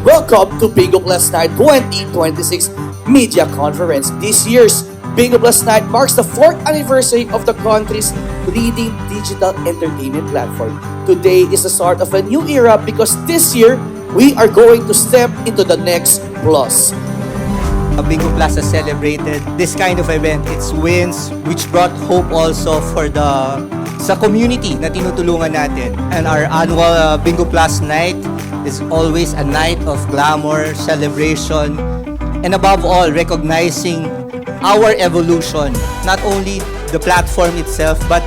Welcome to Bingo Plus Night 2026 Media Conference. This year's Bingo Plus Night marks the 4th anniversary of the country's leading digital entertainment platform. Today is the start of a new era because this year, we are going to step into the next plus. Bingo Plus has celebrated this kind of event. It's wins which brought hope also for sa community na tinutulungan natin. And our annual Bingo Plus night is always a night of glamour, celebration, and above all, recognizing our evolution. Not only the platform itself, but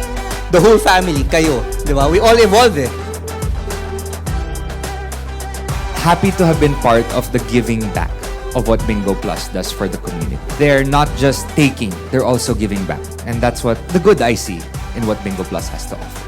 the whole family, kayo. Di ba? We all evolve eh. Happy to have been part of the giving back of what Bingo Plus does for the community. They're not just taking, they're also giving back. And that's what the good I see in what Bingo Plus has to offer.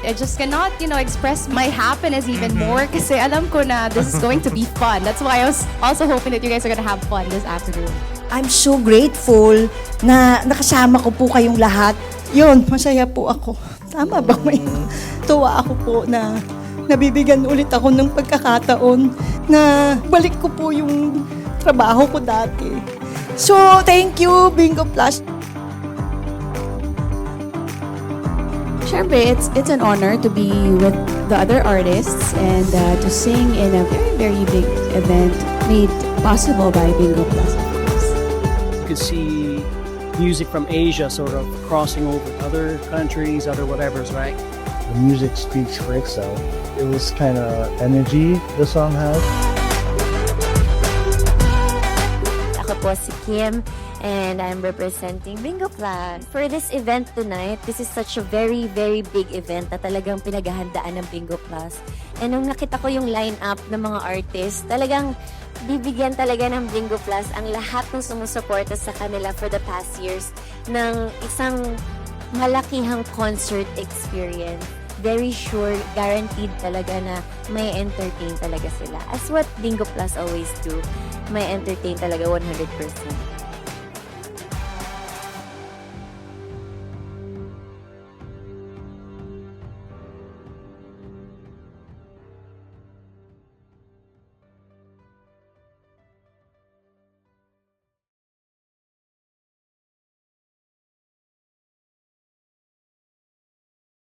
I just cannot, express my happiness even more kasi alam ko na this is going to be fun. That's why I was also hoping that you guys are gonna have fun this afternoon. I'm so grateful na nakasama ko po kayong lahat. Yun, masaya po ako. Tama ba? May tuwa ako po na nabibigyan ulit ako ng pagkakataon na balik ko po yung trabaho ko dati. So, thank you, Bingo Plus. Siyempre, it's an honor to be with the other artists and to sing in a very, very big event made possible by Bingo Plus, of course. You could see music from Asia sort of crossing over to other countries, other whatevers, right? The music speaks for itself. It was kind of energy the song has. Ako po si Kim and I'm representing Bingo Plus. For this event tonight, this is such a very, very big event na talagang pinaghahandaan ng Bingo Plus. And nung nakita ko yung line-up ng mga artists, talagang bibigyan talaga ng Bingo Plus ang lahat ng sumusuporta sa kanila for the past years ng isang malakihang concert experience. Very sure, guaranteed talaga na may entertain talaga sila. As what Bingo Plus always do, may entertain talaga 100%.